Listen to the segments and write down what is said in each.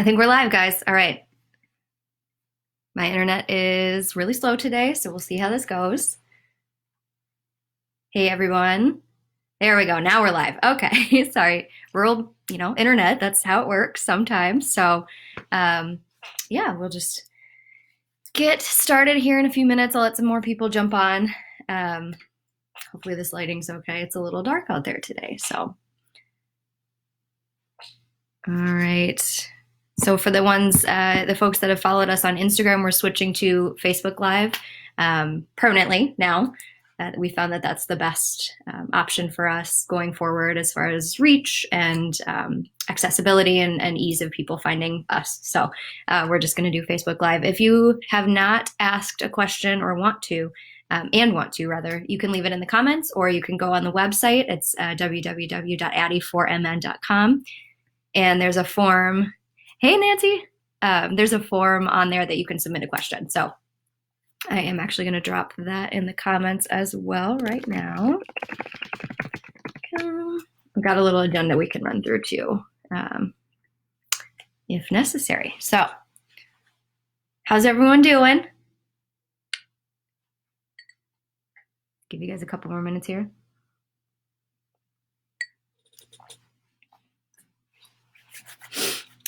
I think we're live, guys. All right. My internet is really slow today, so we'll see how this goes. Hey, everyone. There we go. Now we're live. Okay. Sorry. Rural, internet. That's how it works sometimes. So, yeah, we'll just get started here in a few minutes. I'll let some more people jump on. Hopefully this lighting's okay. It's a little dark out there today, so. All right. So for the ones, the folks that have followed us on Instagram, we're switching to Facebook Live permanently now. We found that that's the best option for us going forward as far as reach and accessibility and ease of people finding us. So we're just going to do Facebook Live. If you have not asked a question or want to, rather, you can leave it in the comments, or you can go on the website. It's www.addie4mn.com. And there's a form. Hey, Nancy. There's a form on there that you can submit a question. So I am actually going to drop that in the comments as well right now. I've got a little agenda we can run through too, if necessary. So how's everyone doing? Give you guys a couple more minutes here.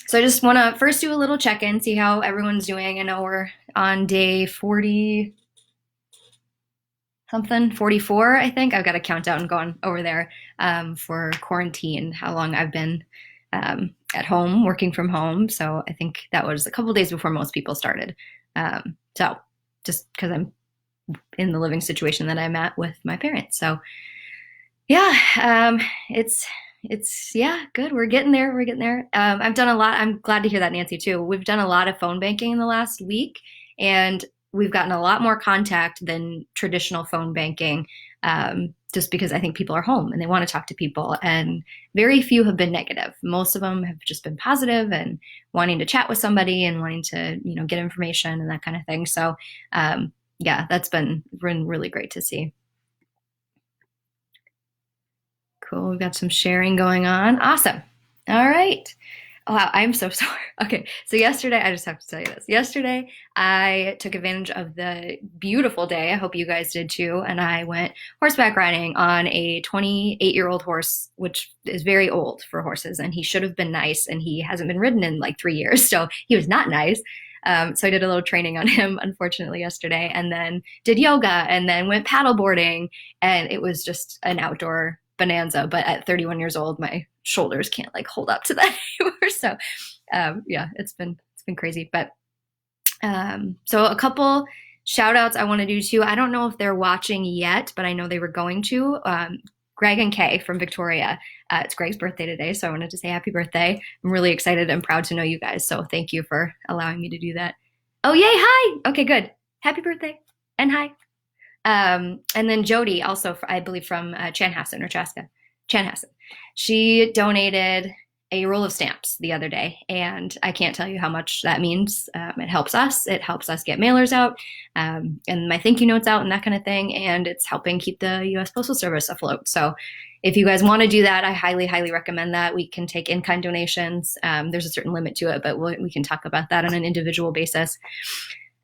So I just want to first do a little check-in, see how everyone's doing. I know we're on day 40 something, 44, I think. I've got a countdown going over there for quarantine, how long I've been at home, working from home. So I think that was a couple days before most people started. So just because I'm in the living situation that I'm at with my parents. So yeah, it's yeah, good. We're getting there. We're getting there. I've done a lot. I'm glad to hear that, Nancy, too. We've done a lot of phone banking in the last week, and we've gotten a lot more contact than traditional phone banking, just because I think people are home and they want to talk to people, and very few have been negative. Most of them have just been positive and wanting to chat with somebody and wanting to, get information and that kind of thing. So, yeah, that's been really great to see. Cool. We've got some sharing going on. Awesome. All right. Oh, wow. I'm so sorry. Okay. So yesterday, I just have to tell you this. Yesterday, I took advantage of the beautiful day. I hope you guys did too. And I went horseback riding on a 28-year-old horse, which is very old for horses. And he should have been nice. And he hasn't been ridden in like 3 years. So he was not nice. So I did a little training on him, unfortunately, yesterday, and then did yoga and then went paddle boarding. And it was just an outdoor bonanza, but at 31 years old, my shoulders can't hold up to that anymore. So, yeah, it's been crazy. But so a couple shout outs I want to do too. I don't know if they're watching yet, but I know they were going to. Greg and Kay from Victoria. It's Greg's birthday today, so I wanted to say happy birthday. I'm really excited and proud to know you guys. So thank you for allowing me to do that. Oh, yay! Hi. Okay, good. Happy birthday and hi. And then Jody, also, I believe from Chanhassen, Nebraska. Chanhassen. She donated a roll of stamps the other day, and I can't tell you how much that means. It helps us. It helps us get mailers out and my thank you notes out and that kind of thing, and it's helping keep the U.S. Postal Service afloat. So if you guys want to do that, I highly, highly recommend that. We can take in-kind donations. There's a certain limit to it, but we can talk about that on an individual basis.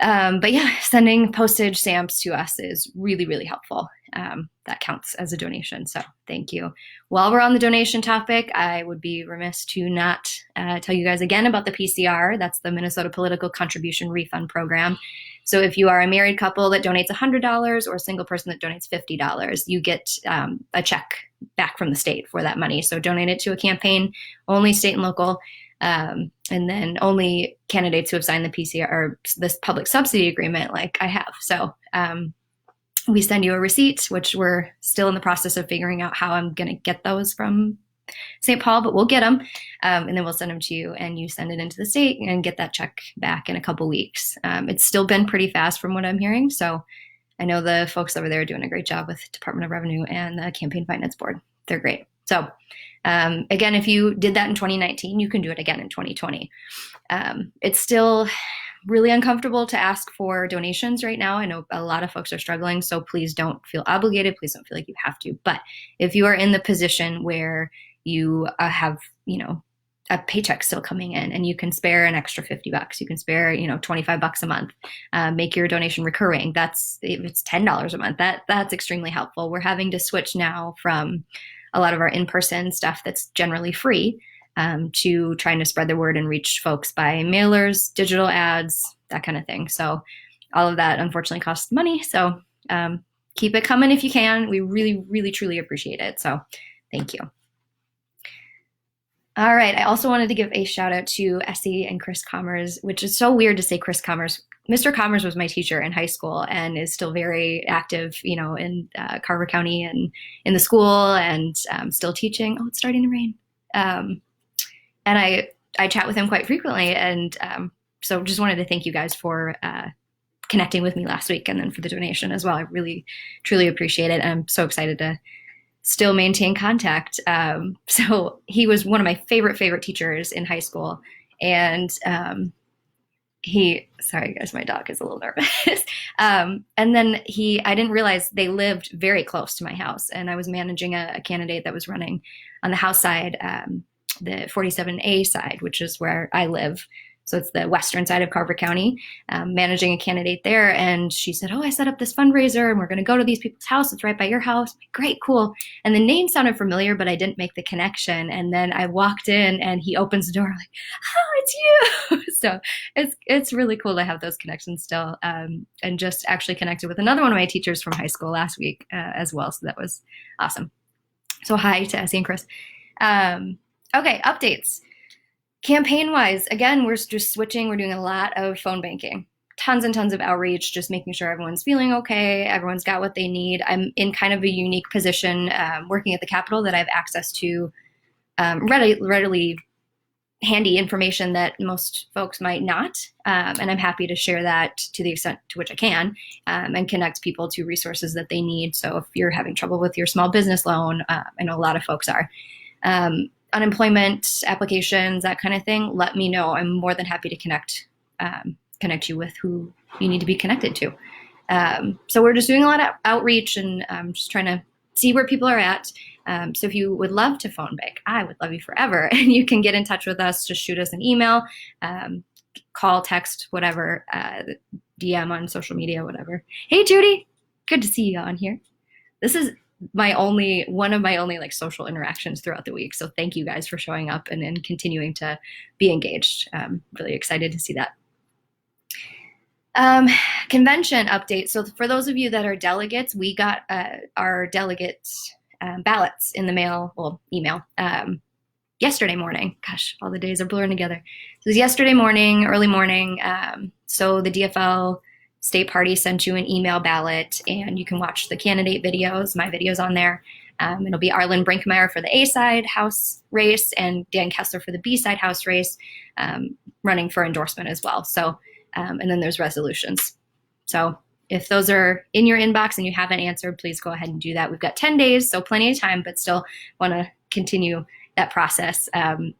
But yeah, sending postage stamps to us is really, really helpful. That counts as a donation. So thank you. While we're on the donation topic, I would be remiss to not tell you guys again about the PCR. That's the Minnesota Political Contribution Refund Program. So if you are a married couple that donates $100 or a single person that donates $50, you get a check back from the state for that money. So donate it to a campaign, only state and local. And then only candidates who have signed the PCR or this public subsidy agreement like I have. So we send you a receipt, which we're still in the process of figuring out how I'm going to get those from St. Paul, but we'll get them. And then we'll send them to you, and you send it into the state and get that check back in a couple weeks. It's still been pretty fast from what I'm hearing. So I know the folks over there are doing a great job with Department of Revenue and the Campaign Finance Board. They're great. So again, if you did that in 2019, you can do it again in 2020. It's still really uncomfortable to ask for donations right now. I know a lot of folks are struggling, so please don't feel obligated. Please don't feel like you have to. But if you are in the position where you have, a paycheck still coming in, and you can spare an extra $50. You can spare, $25 a month. Make your donation recurring. If it's $10 a month, that's extremely helpful. We're having to switch now from a lot of our in-person stuff that's generally free to trying to spread the word and reach folks by mailers, digital ads, that kind of thing. So all of that unfortunately costs money. So keep it coming if you can. We really, really, truly appreciate it. So thank you. All right. I also wanted to give a shout out to Essie and Chris Commerce, which is so weird to say Chris Commerce. Mr. Commerce was my teacher in high school and is still very active, in Carver County and in the school, and still teaching. Oh, it's starting to rain. And I chat with him quite frequently. And so just wanted to thank you guys for connecting with me last week, and then for the donation as well. I really, truly appreciate it. And I'm so excited to still maintain contact. So he was one of my favorite teachers in high school. And sorry guys, my dog is a little nervous. And then I didn't realize they lived very close to my house, and I was managing a candidate that was running on the House side, the 47A side, which is where I live. So it's the western side of Carver County, managing a candidate there. And she said, oh, I set up this fundraiser and we're going to go to these people's house. It's right by your house. Great, cool. And the name sounded familiar, but I didn't make the connection. And then I walked in and he opens the door like, oh, it's you. So it's really cool to have those connections still. And just actually connected with another one of my teachers from high school last week as well. So that was awesome. So hi to Essie and Chris. Okay, updates. Campaign-wise, again, we're just switching. We're doing a lot of phone banking, tons and tons of outreach, just making sure everyone's feeling okay, everyone's got what they need. I'm in kind of a unique position working at the Capitol that I have access to readily handy information that most folks might not. And I'm happy to share that to the extent to which I can and connect people to resources that they need. So if you're having trouble with your small business loan, I know a lot of folks are. Unemployment applications, that kind of thing, let me know. I'm more than happy to connect you with who you need to be connected to. So we're just doing a lot of outreach and just trying to see where people are at. So if you would love to phone bank, I would love you forever. And you can get in touch with us. Just shoot us an email, call, text, whatever, DM on social media, whatever. Hey, Judy, good to see you on here. This is one of my only like social interactions throughout the week. So thank you guys for showing up and continuing to be engaged. Really excited to see that. Convention update. So for those of you that are delegates, we got our delegate ballots in the email yesterday morning. Gosh, all the days are blurring together. It was yesterday morning, early morning. So the DFL state party sent you an email ballot, and you can watch the candidate videos, my videos on there. It'll be Arlen Brinkmeyer for the A side House race and Dan Kessler for the B side House race, running for endorsement as well. So, and then there's resolutions. So if those are in your inbox and you haven't answered, please go ahead and do that. We've got 10 days, so plenty of time, but still want to continue that process.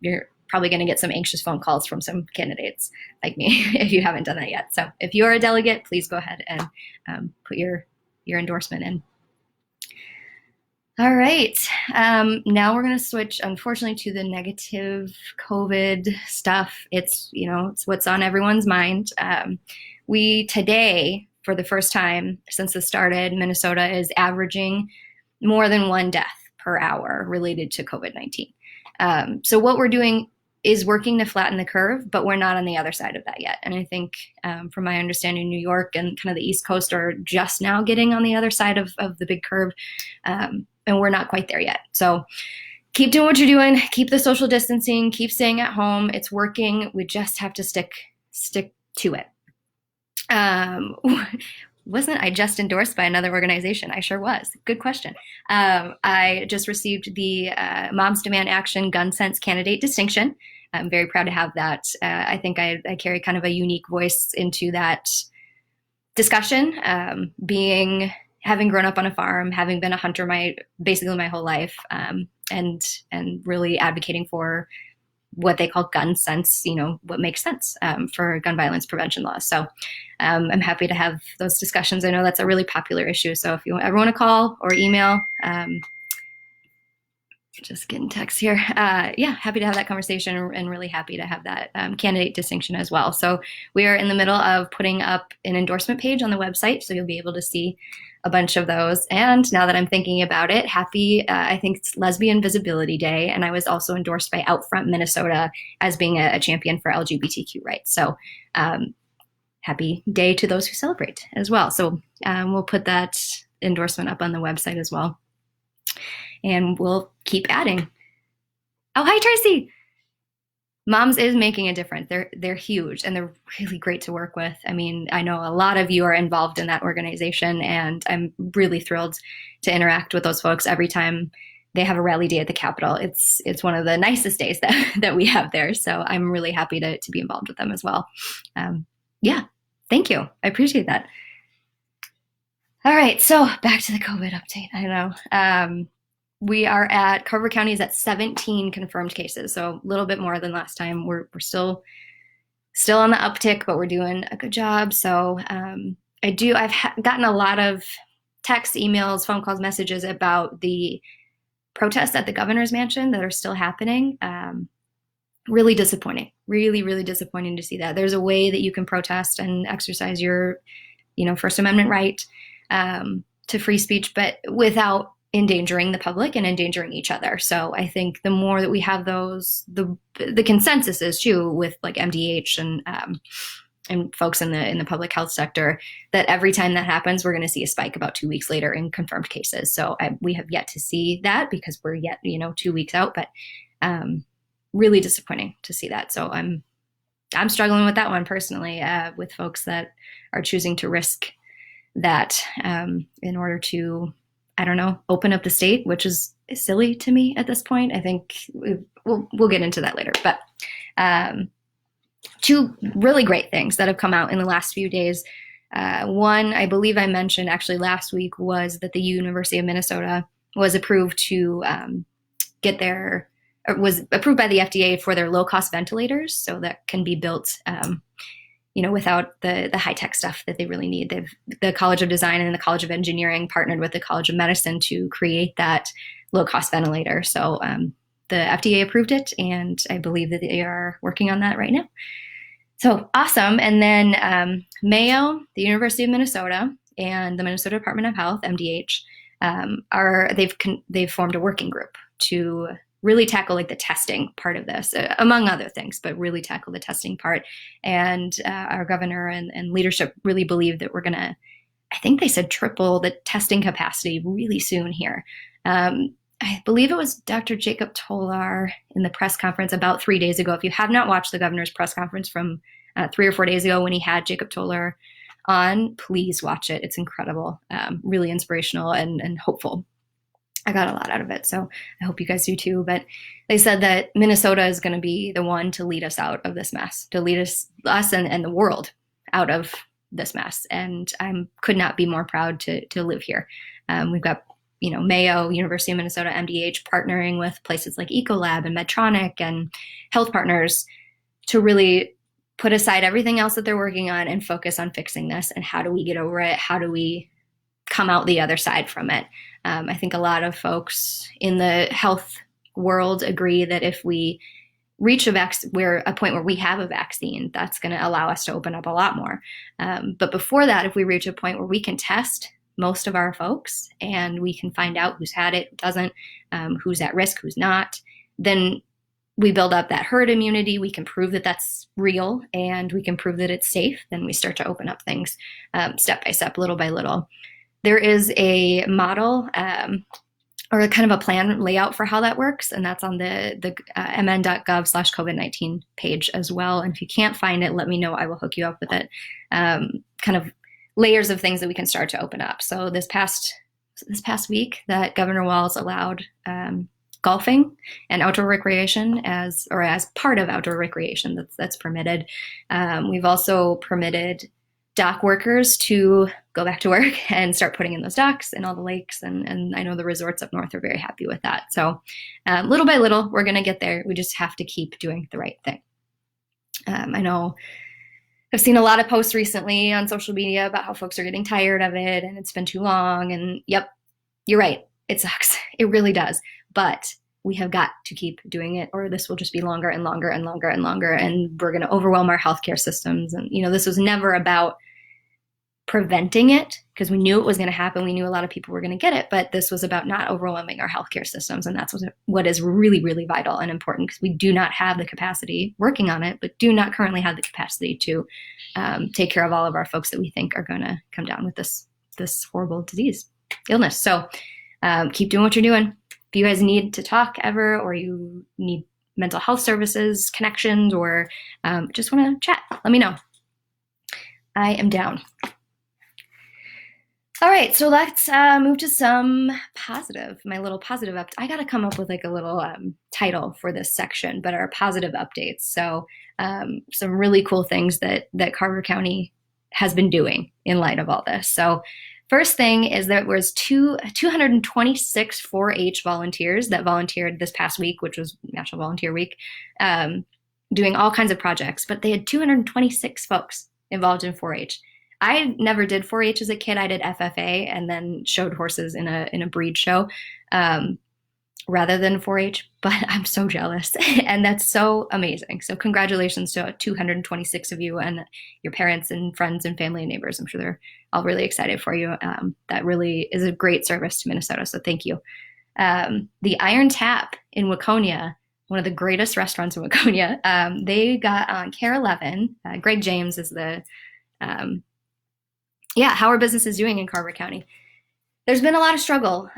You're probably going to get some anxious phone calls from some candidates like me if you haven't done that yet. So if you're a delegate, please go ahead and put your endorsement in. All right. Now we're going to switch, unfortunately, to the negative COVID stuff. It's what's on everyone's mind. Today, for the first time since this started, Minnesota is averaging more than one death per hour related to COVID-19. So what we're doing is working to flatten the curve, but we're not on the other side of that yet. And I think from my understanding, New York and kind of the East Coast are just now getting on the other side of the big curve. And we're not quite there yet. So keep doing what you're doing. Keep the social distancing. Keep staying at home. It's working. We just have to stick to it. Wasn't I just endorsed by another organization? I sure was. Good question. I just received the Moms Demand Action Gun Sense Candidate Distinction. I'm very proud to have that. I think I carry kind of a unique voice into that discussion, having grown up on a farm, having been a hunter basically my whole life, and really advocating for what they call gun sense, what makes sense for gun violence prevention laws. So I'm happy to have those discussions. I know that's a really popular issue. So if you ever want to call or email, Just getting text here. Yeah, happy to have that conversation and really happy to have that candidate distinction as well. So we are in the middle of putting up an endorsement page on the website, so you'll be able to see a bunch of those. And now that I'm thinking about it, I think it's Lesbian Visibility Day, and I was also endorsed by Outfront Minnesota as being a champion for LGBTQ rights. So happy day to those who celebrate as well. So we'll put that endorsement up on the website as well. And we'll keep adding. Oh, hi, Tracy. Moms is making a difference. They're huge and they're really great to work with. I mean, I know a lot of you are involved in that organization, and I'm really thrilled to interact with those folks every time they have a rally day at the Capitol. It's one of the nicest days that we have there. So I'm really happy to be involved with them as well. Yeah, thank you. I appreciate that. All right, so back to the COVID update. I know. We are at Carver County is at 17 confirmed cases, so a little bit more than last time. We're still on the uptick, but we're doing a good job. So I've gotten a lot of texts, emails, phone calls, messages about the protests at the governor's mansion that are still happening. Really disappointing. Really disappointing to see that. There's a way that you can protest and exercise your, First Amendment right to free speech, but without endangering the public and endangering each other. So I think the more that we have those, the consensus is too with like MDH and folks in the public health sector, that every time that happens, we're going to see a spike about 2 weeks later in confirmed cases. So we have yet to see that because we're yet 2 weeks out, but really disappointing to see that. So I'm struggling with that one personally, with folks that are choosing to risk that in order to, I don't know, open up the state, which is silly to me at this point. I think we'll get into that later. But two really great things that have come out in the last few days. One, I believe I mentioned actually last week, was that the University of Minnesota was approved to was approved by the FDA for their low-cost ventilators, so that can be built without the high-tech stuff that they really need. The College of Design and the College of Engineering partnered with the College of Medicine to create that low-cost ventilator. So the FDA approved it, and I believe that they are working on that right now. So awesome. And then Mayo, the University of Minnesota, and the Minnesota Department of Health, MDH, they've formed a working group to really tackle like the testing part of this, among other things, but really tackle the testing part. And our governor and leadership really believe that we're going to, I think they said, triple the testing capacity really soon here. I believe it was Dr. Jacob Tolar in the press conference about 3 days ago. If you have not watched the governor's press conference from 3 or 4 days ago when he had Jacob Tolar on, please watch it. It's incredible, really inspirational and hopeful. I got a lot out of it, so I hope you guys do too. But they said that Minnesota is going to be the one to lead us out of this mess, to lead us and the world out of this mess. And I could not be more proud to live here. We've got Mayo, University of Minnesota, MDH partnering with places like Ecolab and Medtronic and health partners to really put aside everything else that they're working on and focus on fixing this. And how do we get over it? How do we come out the other side from it? I think a lot of folks in the health world agree that if we reach a point where we have a vaccine, that's going to allow us to open up a lot more. But before that, if we reach a point where we can test most of our folks and we can find out who's had it, who doesn't, who's at risk, who's not, then we build up that herd immunity. We can prove that that's real and we can prove that it's safe. Then we start to open up things step by step, little by little. There is a model or a kind of a plan layout for how that works, and that's on the mn.gov/COVID-19 page as well. And if you can't find it, let me know. I will hook you up with it. Kind of layers of things that we can start to open up. So this past week, that Governor Walz allowed golfing and outdoor recreation as part of outdoor recreation that's permitted. We've also permitted dock workers to go back to work and start putting in those docks and all the lakes. And I know the resorts up north are very happy with that. So little by little, we're going to get there. We just have to keep doing the right thing. I know I've seen a lot of posts recently on social media about how folks are getting tired of it and it's been too long. And yep, you're right. It sucks. It really does. But we have got to keep doing it, or this will just be longer and longer and longer and longer, and we're going to overwhelm our healthcare systems. And, this was never about preventing it, because we knew it was going to happen. We knew a lot of people were going to get it, but this was about not overwhelming our healthcare systems. And that's what is really, really vital and important, because we do not have the capacity, working on it, but do not currently have the capacity to take care of all of our folks that we think are going to come down with this horrible illness. So keep doing what you're doing. If you guys need to talk ever, or you need mental health services, connections, or just want to chat, let me know. I am down. All right, so let's move to some my little positive update. I got to come up with like a little title for this section, but our positive updates. So some really cool things that Carver County has been doing in light of all this. So first thing is there was 226 4-H volunteers that volunteered this past week, which was National Volunteer Week, doing all kinds of projects, but they had 226 folks involved in 4-H. I never did 4-H as a kid. I did FFA and then showed horses in a breed show rather than 4-H, but I'm so jealous. And that's so amazing. So congratulations to 226 of you and your parents and friends and family and neighbors. I'm sure they're all really excited for you. That really is a great service to Minnesota, so thank you. The Iron Tap in Waconia, one of the greatest restaurants in Waconia, they got on KARE 11. Greg James is the... how our business is doing in Carver County. There's been a lot of struggle.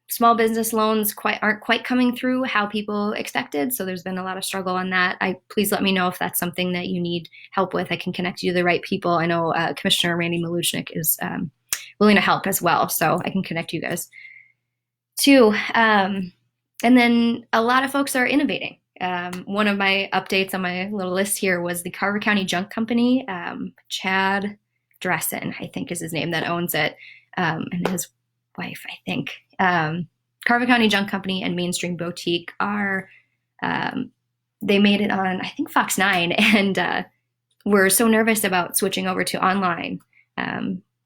Small business loans aren't quite coming through how people expected, so there's been a lot of struggle on that. Please let me know if that's something that you need help with. I can connect you to the right people. I know Commissioner Randy Maluchnik is willing to help as well, so I can connect you guys. Two, and then a lot of folks are innovating. One of my updates on my little list here was the Carver County Junk Company. Chad Dressen, I think is his name, that owns it, and his wife, I think. Carver County Junk Company and Mainstream Boutique are, they made it on, I think, Fox 9, and were so nervous about switching over to online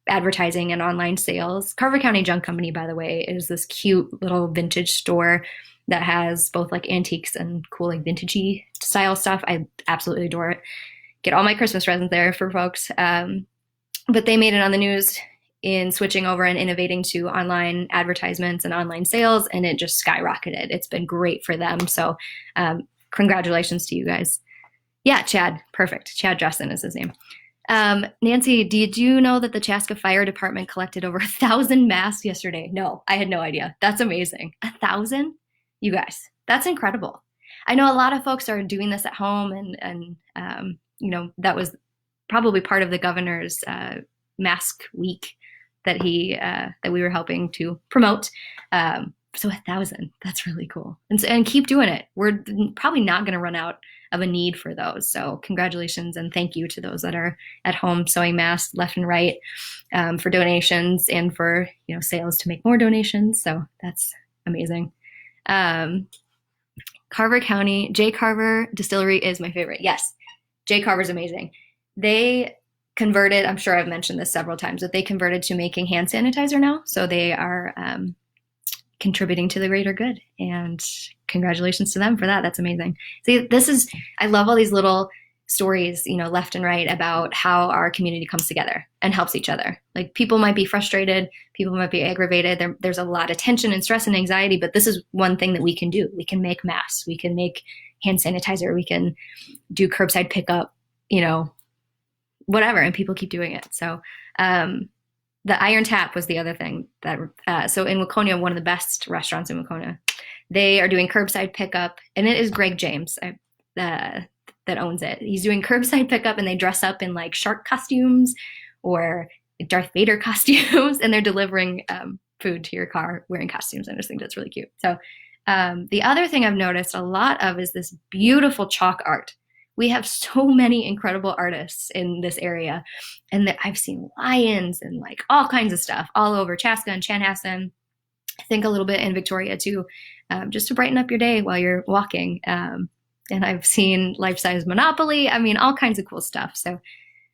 advertising and online sales. Carver County Junk Company, by the way, is this cute little vintage store that has both like antiques and cool like vintagey style stuff. I absolutely adore it. Get all my Christmas presents there for folks. But they made it on the news in switching over and innovating to online advertisements and online sales, and it just skyrocketed. It's been great for them. So congratulations to you guys. Yeah, Chad. Perfect. Chad Dressen is his name. Nancy, did you know that the Chaska Fire Department collected over 1,000 masks yesterday? No, I had no idea. That's amazing. 1,000? You guys, that's incredible. I know a lot of folks are doing this at home, and that was probably part of the governor's mask week that we were helping to promote. So 1,000, that's really cool. And keep doing it. We're probably not going to run out of a need for those. So congratulations and thank you to those that are at home sewing masks left and right, for donations and for sales to make more donations. So that's amazing. Carver County, J. Carver Distillery is my favorite. Yes, J. Carver's amazing. They converted, I'm sure I've mentioned this several times, but they converted to making hand sanitizer now. So they are contributing to the greater good. And congratulations to them for that. That's amazing. See, I love all these little stories, left and right about how our community comes together and helps each other. Like people might be frustrated, people might be aggravated. There's a lot of tension and stress and anxiety, but this is one thing that we can do. We can make masks, we can make hand sanitizer, we can do curbside pickup, whatever, and people keep doing it. So the Iron Tap was the other thing that, so in Waconia, one of the best restaurants in Waconia, they are doing curbside pickup, and it is Greg James that owns it. He's doing curbside pickup, and they dress up in like shark costumes or Darth Vader costumes, and they're delivering food to your car wearing costumes. I just think that's really cute. So the other thing I've noticed a lot of is this beautiful chalk art. We have so many incredible artists in this area, and I've seen lions and like all kinds of stuff all over Chaska and Chanhassen. I think a little bit in Victoria too, just to brighten up your day while you're walking. And I've seen life-size Monopoly. I mean, all kinds of cool stuff. So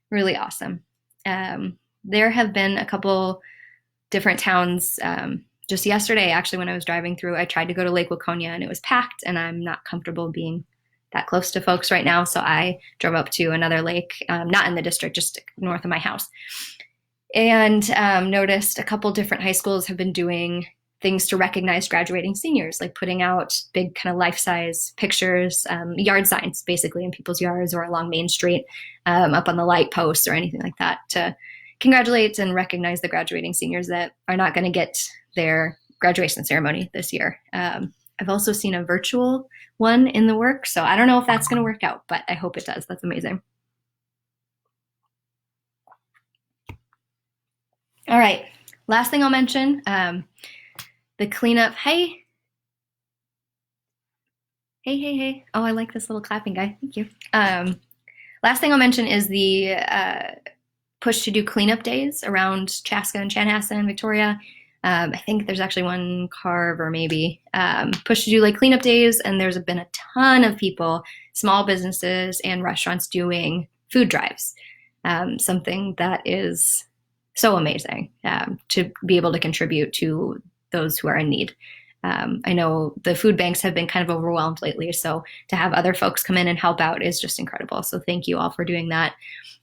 really awesome. There have been a couple different towns just yesterday, actually, when I was driving through, I tried to go to Lake Waconia and it was packed, and I'm not comfortable being that close to folks right now. So I drove up to another lake, not in the district, just north of my house, and noticed a couple different high schools have been doing things to recognize graduating seniors, like putting out big kind of life-size pictures, yard signs basically in people's yards or along Main Street, up on the light posts or anything like that, to congratulate and recognize the graduating seniors that are not going to get their graduation ceremony this year. I've also seen a virtual one in the works, so I don't know if that's going to work out, but I hope it does. That's amazing. All right, last thing I'll mention, the cleanup. Hey. Oh, I like this little clapping guy. Thank you. Last thing I'll mention is the push to do cleanup days around Chaska and Chanhassen and Victoria. I think there's actually one Carver maybe, push to do like cleanup days, and there's been a ton of people, small businesses and restaurants, doing food drives. Something that is so amazing, to be able to contribute to those who are in need. I know the food banks have been kind of overwhelmed lately, so to have other folks come in and help out is just incredible. So thank you all for doing that.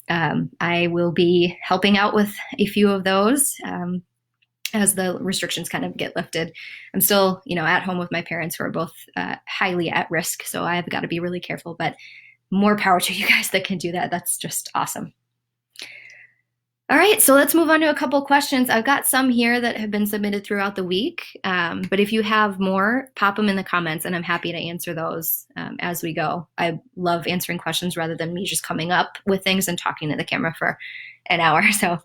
I will be helping out with a few of those as the restrictions kind of get lifted. I'm still, at home with my parents, who are both highly at risk, so I've got to be really careful, but more power to you guys that can do that. That's just awesome. All right, so let's move on to a couple questions. I've got some here that have been submitted throughout the week, but if you have more, pop them in the comments, and I'm happy to answer those as we go. I love answering questions rather than me just coming up with things and talking to the camera for an hour. So,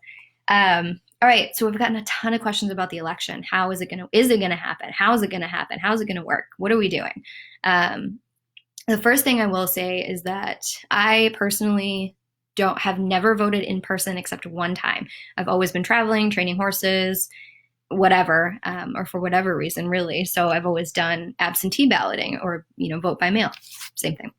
all right, so we've gotten a ton of questions about the election. Is it going to happen? How is it going to happen? How is it going to work? What are we doing? The first thing I will say is that I personally have never voted in person except one time. I've always been traveling, training horses, whatever, or for whatever reason, really. So I've always done absentee balloting or, vote by mail, same thing.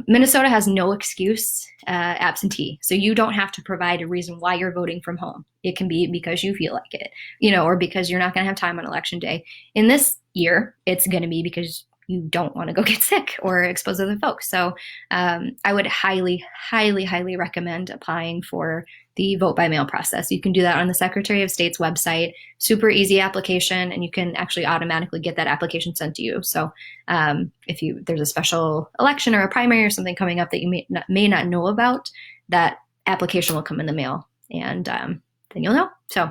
Minnesota has no excuse absentee. So you don't have to provide a reason why you're voting from home. It can be because you feel like it, or because you're not going to have time on election day. In this year, it's going to be because you don't want to go get sick or expose other folks. So I would highly, highly, highly recommend applying for the vote by mail process. You can do that on the Secretary of State's website. Super easy application, and you can actually automatically get that application sent to you. So if there's a special election or a primary or something coming up that you may not know about, that application will come in the mail, and then you'll know. So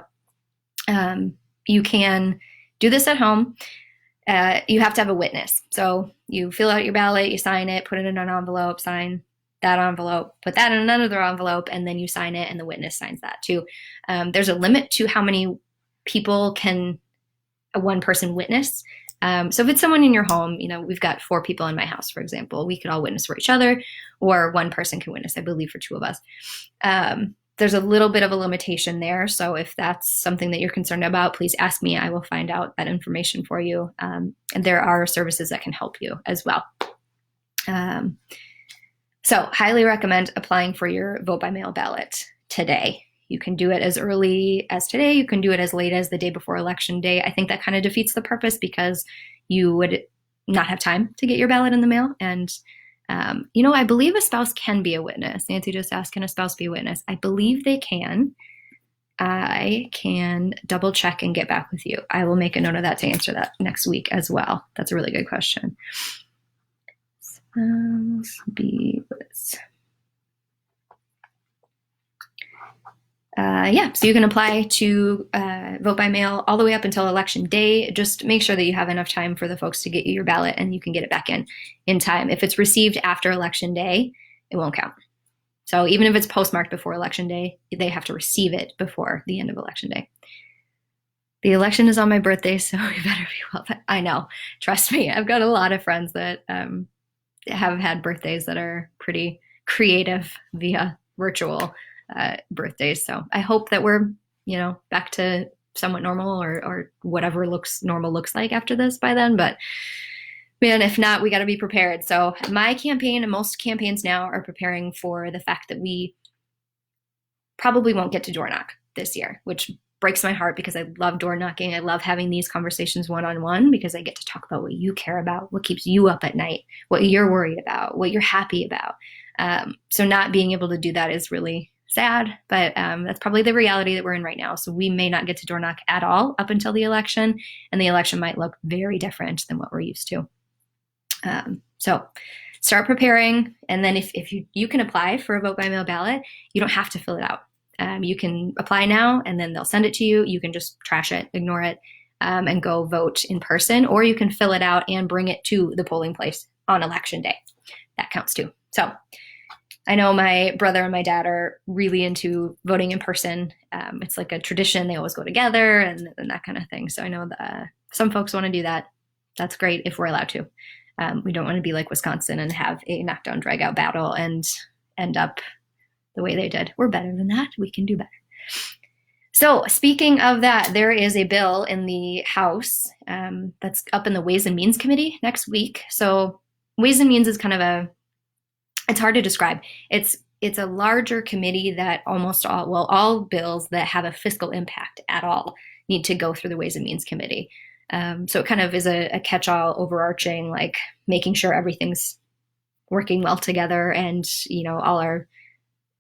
you can do this at home. You have to have a witness. So you fill out your ballot, you sign it, put it in an envelope, sign that envelope, put that in another envelope, and then you sign it, and the witness signs that too. There's a limit to how many people can one person witness. So if it's someone in your home, we've got 4 people in my house, for example, we could all witness for each other, or one person can witness, I believe, for 2 of us. There's a little bit of a limitation there. So if that's something that you're concerned about, please ask me. I will find out that information for you. And there are services that can help you as well. So highly recommend applying for your vote by mail ballot today. You can do it as early as today. You can do it as late as the day before election day. I think that kind of defeats the purpose, because you would not have time to get your ballot in the mail. And I believe a spouse can be a witness. Nancy just asked, can a spouse be a witness? I believe they can. I can double check and get back with you. I will make a note of that to answer that next week as well. That's a really good question. Spouse be witness. So you can apply to vote by mail all the way up until election day. Just make sure that you have enough time for the folks to get you your ballot, and you can get it back in time. If it's received after election day, it won't count. So even if it's postmarked before election day, they have to receive it before the end of election day. The election is on my birthday, so you better be well. I know, trust me. I've got a lot of friends that have had birthdays that are pretty creative via virtual birthdays. So I hope that we're, back to somewhat normal, or whatever normal looks like after this by then. But man, if not, we got to be prepared. So my campaign, and most campaigns now, are preparing for the fact that we probably won't get to door knock this year, which breaks my heart because I love door knocking. I love having these conversations one-on-one because I get to talk about what you care about, what keeps you up at night, what you're worried about, what you're happy about. So not being able to do that is really sad, but that's probably the reality that we're in right now. So we may not get to door knock at all up until the election, and the election might look very different than what we're used to. So start preparing, and then if you can apply for a vote by mail ballot, you don't have to fill it out. You can apply now, and then they'll send it to you. You can just trash it, ignore it, and go vote in person, or you can fill it out and bring it to the polling place on election day. That counts too. So I know my brother and my dad are really into voting in person. It's like a tradition. They always go together and that kind of thing. So I know that some folks want to do that. That's great if we're allowed to. We don't want to be like Wisconsin and have a knockdown, drag out battle and end up the way they did. We're better than that. We can do better. So speaking of that, there is a bill in the House that's up in the Ways and Means Committee next week. So Ways and Means is kind of it's hard to describe. It's a larger committee that all bills that have a fiscal impact at all need to go through the Ways and Means Committee. So it kind of is a catch-all overarching, like making sure everything's working well together and, all our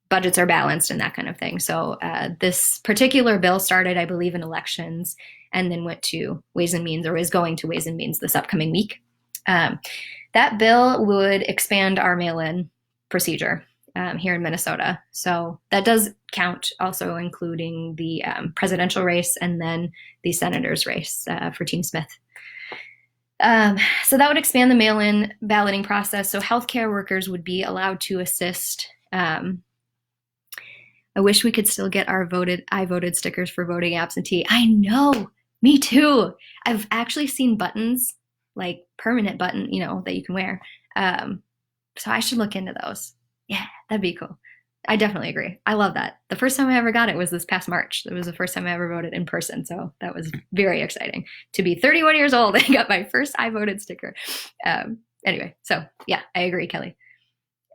budgets are balanced and that kind of thing. So this particular bill started, I believe, in elections and then went to Ways and Means, or is going to Ways and Means this upcoming week. That bill would expand our mail-in procedure here in Minnesota. So that does count, also including the presidential race and then the senator's race for Team Smith. So that would expand the mail-in balloting process. So healthcare workers would be allowed to assist. I wish we could still get our I voted stickers for voting absentee. I know, me too. I've actually seen buttons, like permanent button, that you can wear. So I should look into those. Yeah, that'd be cool. I definitely agree. I love that. The first time I ever got it was this past March. It was the first time I ever voted in person. So that was very exciting to be 31 years old and got my first I voted sticker. Anyway, so yeah, I agree, Kelly.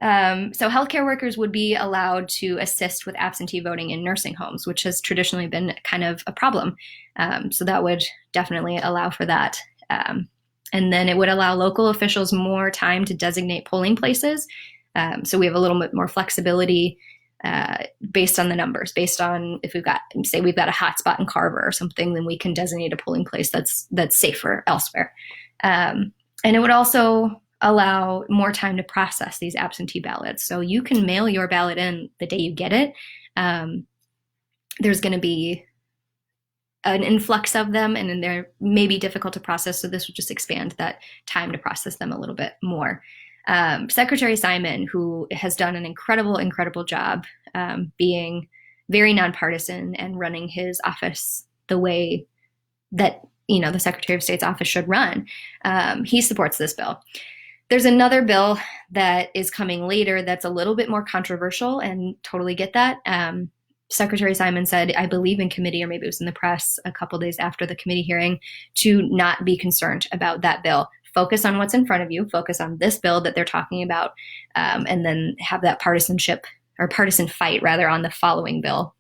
So healthcare workers would be allowed to assist with absentee voting in nursing homes, which has traditionally been kind of a problem. So that would definitely allow for that. And then it would allow local officials more time to designate polling places. So we have a little bit more flexibility based on the numbers, based on if we've got a hot spot in Carver or something, then we can designate a polling place that's safer elsewhere. And it would also allow more time to process these absentee ballots. So you can mail your ballot in the day you get it. There's going to be an influx of them, and then they're maybe difficult to process. So this would just expand that time to process them a little bit more. Secretary Simon, who has done an incredible job being very nonpartisan and running his office the way that the Secretary of State's office should run, he supports this bill. There's another bill that is coming later that's a little bit more controversial, and totally get that. Secretary Simon said, I believe in committee, or maybe it was in the press a couple days after the committee hearing, to not be concerned about that bill. Focus on what's in front of you, focus on this bill that they're talking about, and then have that partisan fight rather on the following bill.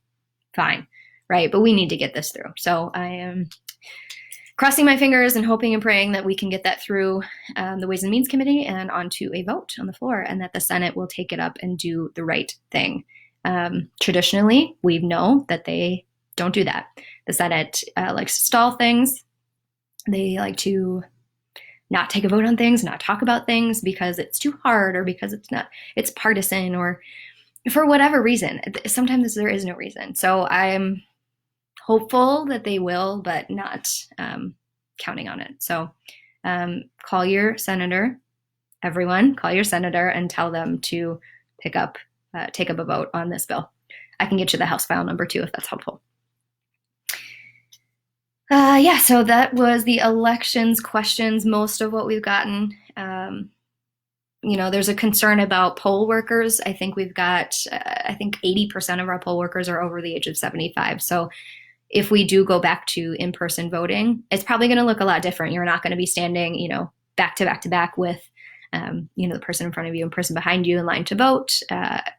Fine, right? But we need to get this through. So I am crossing my fingers and hoping and praying that we can get that through the Ways and Means Committee and onto a vote on the floor, and that the Senate will take it up and do the right thing. Traditionally, we know that they don't do that. The Senate likes to stall things. They like to not take a vote on things, not talk about things because it's too hard, or because it's partisan, or for whatever reason. Sometimes there is no reason. So I'm hopeful that they will, but not counting on it. So call your senator, everyone, call your senator and tell them to take up a vote on this bill. I can get you the House file number too, if that's helpful. So that was the elections questions, most of what we've gotten. There's a concern about poll workers. I think we've got, 80% of our poll workers are over the age of 75. So if we do go back to in-person voting, it's probably going to look a lot different. You're not going to be standing, back to back to back with, the person in front of you and person behind you in line to vote.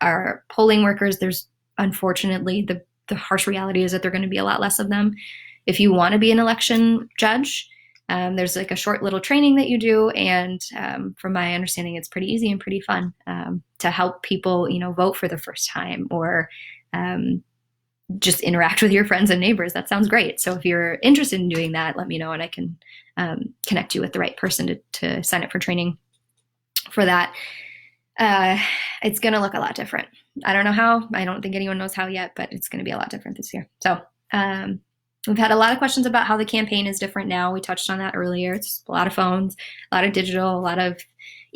Our polling workers, there's unfortunately the the harsh reality is that there are going to be a lot less of them. If you want to be an election judge, there's like a short little training that you do, and from my understanding, it's pretty easy and pretty fun to help people, vote for the first time, or just interact with your friends and neighbors. That sounds great. So if you're interested in doing that, let me know, and I can connect you with the right person to sign up for training for that. It's going to look a lot different. I don't know how. I don't think anyone knows how yet, but it's going to be a lot different this year. So we've had a lot of questions about how the campaign is different now. We touched on that earlier. It's a lot of phones, a lot of digital, a lot of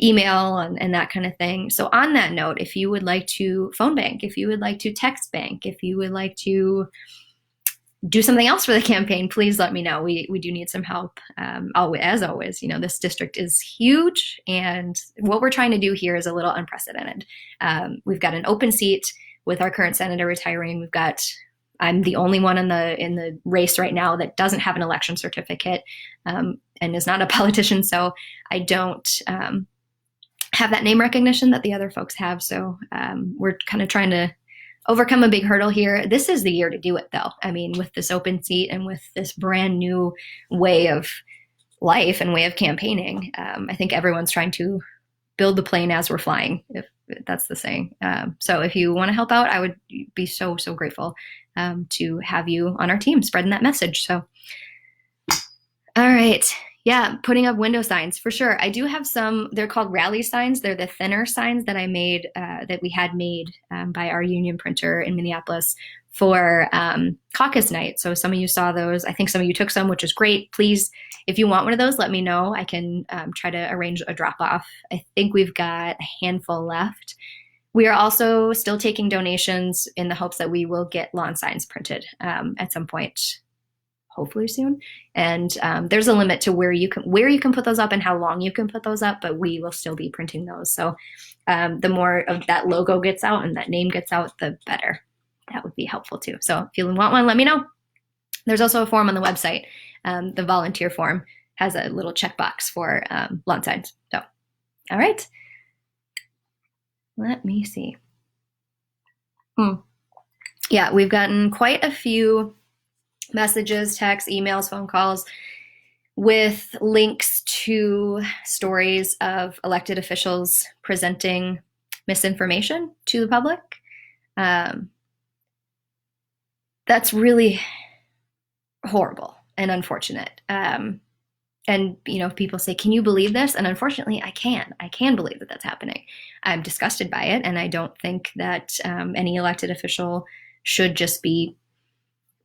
email, and that kind of thing. So on that note, if you would like to phone bank, if you would like to text bank, if you would like to do something else for the campaign, please let me know. We do need some help. As always, this district is huge, and what we're trying to do here is a little unprecedented. We've got an open seat with our current senator retiring. I'm the only one in the race right now that doesn't have an election certificate and is not a politician. So I don't have that name recognition that the other folks have. So we're kind of trying to overcome a big hurdle here. This is the year to do it, though. I mean, with this open seat and with this brand new way of life and way of campaigning, I think everyone's trying to build the plane as we're flying, if that's the saying. So if you want to help out, I would be so, so grateful to have you on our team spreading that message. So, all right. Yeah, putting up window signs for sure. I do have some, they're called rally signs. They're the thinner signs that I made, that we had made by our union printer in Minneapolis for caucus night. So some of you saw those. I think some of you took some, which is great. Please, if you want one of those, let me know. I can try to arrange a drop off. I think we've got a handful left. We are also still taking donations in the hopes that we will get lawn signs printed at some point, hopefully soon. And there's a limit to where you can put those up and how long you can put those up, but we will still be printing those. So the more of that logo gets out and that name gets out, the better. That would be helpful too. So if you want one, let me know. There's also a form on the website. The volunteer form has a little checkbox for lawn signs. So, all right. Let me see. Yeah, we've gotten quite a few messages, texts, emails, phone calls with links to stories of elected officials presenting misinformation to the public. That's really horrible and unfortunate. And, people say, can you believe this? And unfortunately, I can believe that that's happening. I'm disgusted by it. And I don't think that any elected official should just be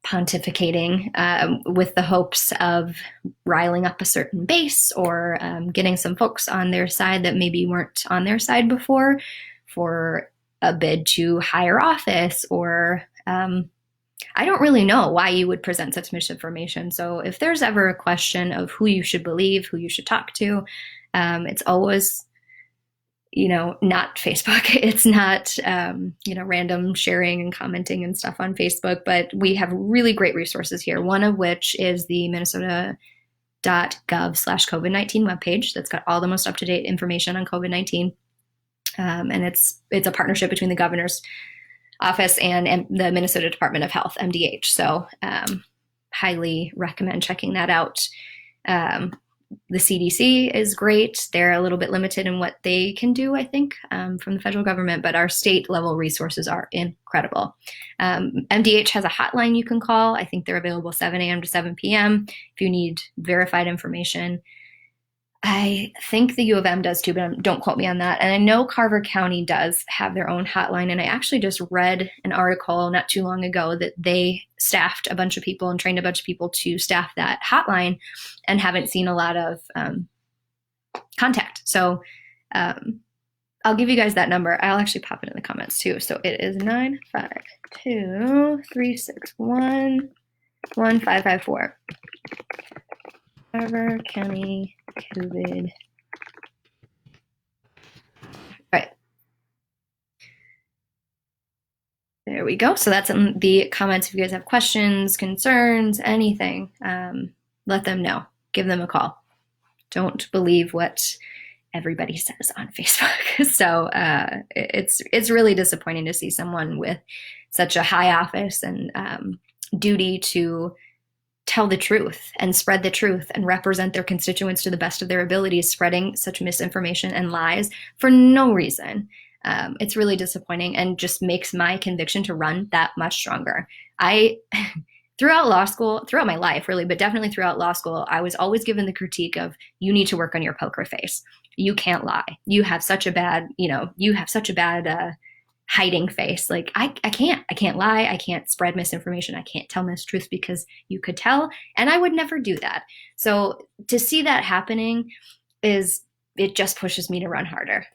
pontificating with the hopes of riling up a certain base or getting some folks on their side that maybe weren't on their side before for a bid to higher office, or I don't really know why you would present such misinformation. So if there's ever a question of who you should believe, who you should talk to, it's always, not Facebook. It's not, random sharing and commenting and stuff on Facebook, but we have really great resources here. One of which is the minnesota.gov/COVID-19 webpage that's got all the most up-to-date information on COVID-19. And it's a partnership between the governor's office and the Minnesota Department of Health, MDH. So highly recommend checking that out. The CDC is great. They're a little bit limited in what they can do, I think, from the federal government, but our state level resources are incredible. MDH has a hotline you can call. I think they're available 7 a.m. to 7 p.m. if you need verified information. I think the U of M does too, but don't quote me on that. And I know Carver County does have their own hotline. And I actually just read an article not too long ago that they staffed a bunch of people and trained a bunch of people to staff that hotline and haven't seen a lot of contact. So I'll give you guys that number. I'll actually pop it in the comments too. So it is 952-361-1554. Carver County COVID. Right. There we go. So that's in the comments. If you guys have questions, concerns, anything, let them know. Give them a call. Don't believe what everybody says on Facebook. So it's really disappointing to see someone with such a high office and duty to tell the truth and spread the truth and represent their constituents to the best of their abilities, spreading such misinformation and lies for no reason. It's really disappointing and just makes my conviction to run that much stronger. Throughout law school, throughout my life really, but definitely throughout law school, I was always given the critique of, you need to work on your poker face. You can't lie. You have such a bad, hiding face. Like I can't lie. I can't spread misinformation. I can't tell mistruths because you could tell, and I would never do that. So to see that happening it just pushes me to run harder.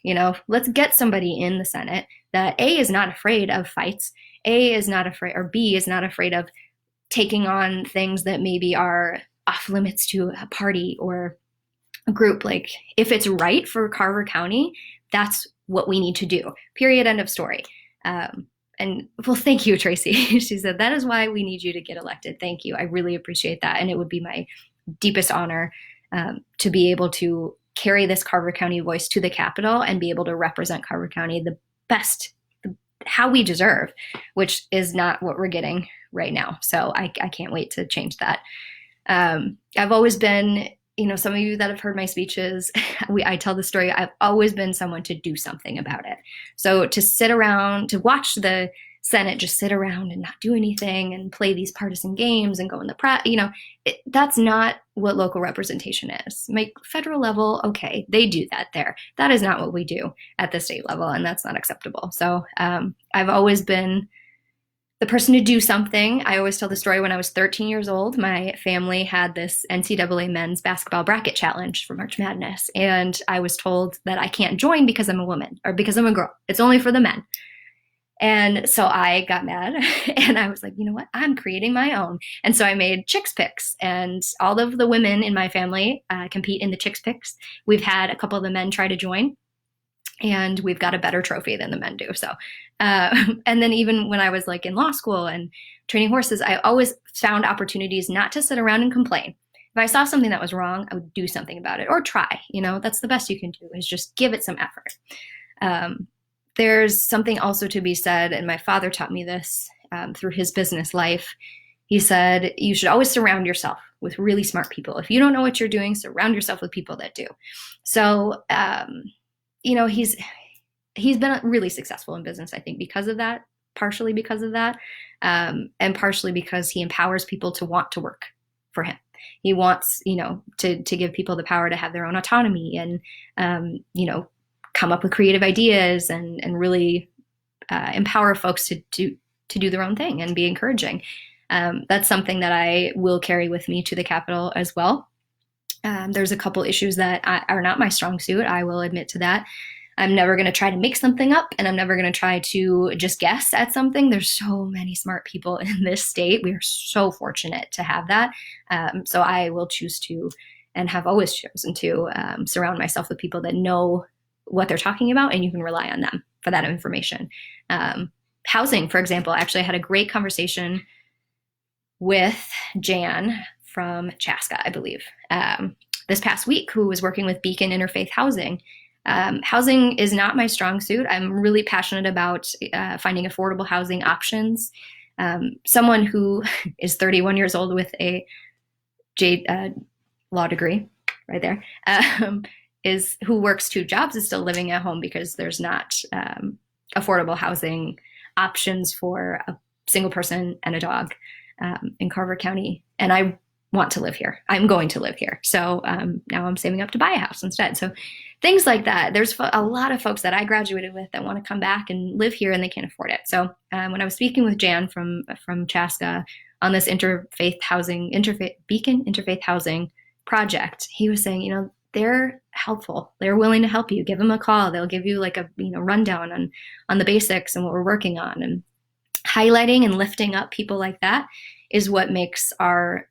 Let's get somebody in the Senate that A, is not afraid of fights, B is not afraid of taking on things that maybe are off limits to a party or a group. Like, if it's right for Carver County, that's what we need to do. Period. End of story. And well, thank you, Tracy. She said, that is why we need you to get elected. Thank you. I really appreciate that. And it would be my deepest honor to be able to carry this Carver County voice to the Capitol and be able to represent Carver County the best, how we deserve, which is not what we're getting right now. So I can't wait to change that. I've always been, some of you that have heard my speeches, I tell the story, I've always been someone to do something about it. So to sit around, to watch the Senate just sit around and not do anything and play these partisan games and go in the press, that's not what local representation is. Like, federal level, okay, they do that there. That is not what we do at the state level, and that's not acceptable. So I've always been the person to do something. I always tell the story, when I was 13 years old, my family had this NCAA men's basketball bracket challenge for March Madness. And I was told that I can't join because I'm a woman or because I'm a girl. It's only for the men. And so I got mad and I was like, you know what? I'm creating my own. And so I made Chicks Picks, and all of the women in my family compete in the Chicks Picks. We've had a couple of the men try to join, and we've got a better trophy than the men do. So, and then even when I was like in law school and training horses, I always found opportunities not to sit around and complain. If I saw something that was wrong, I would do something about it or try. That's the best you can do, is just give it some effort. There's something also to be said, and my father taught me this through his business life. He said, you should always surround yourself with really smart people. If you don't know what you're doing, surround yourself with people that do. So, he's been really successful in business, I think, because of that, partially because of that, and partially because he empowers people to want to work for him. He wants, to give people the power to have their own autonomy and, come up with creative ideas and really empower folks to do their own thing and be encouraging. That's something that I will carry with me to the Capitol as well. There's a couple issues that are not my strong suit. I will admit to that. I'm never going to try to make something up, and I'm never going to try to just guess at something. There's so many smart people in this state. We are so fortunate to have that. So I will choose to, and have always chosen to, surround myself with people that know what they're talking about, and you can rely on them for that information. Housing, for example, actually I had a great conversation with Jan from Chaska, I believe, this past week, who was working with Beacon Interfaith Housing. Housing is not my strong suit. I'm really passionate about finding affordable housing options. Someone who is 31 years old with a law degree right there, who works 2 jobs, is still living at home because there's not affordable housing options for a single person and a dog in Carver County. And I want to live here. I'm going to live here. So now I'm saving up to buy a house instead. So things like that. There's a lot of folks that I graduated with that want to come back and live here, and they can't afford it. So when I was speaking with Jan from Chaska on this Beacon Interfaith Housing project, he was saying, they're helpful. They're willing to help you. Give them a call. They'll give you like a rundown on the basics and what we're working on. And highlighting and lifting up people like that is what makes our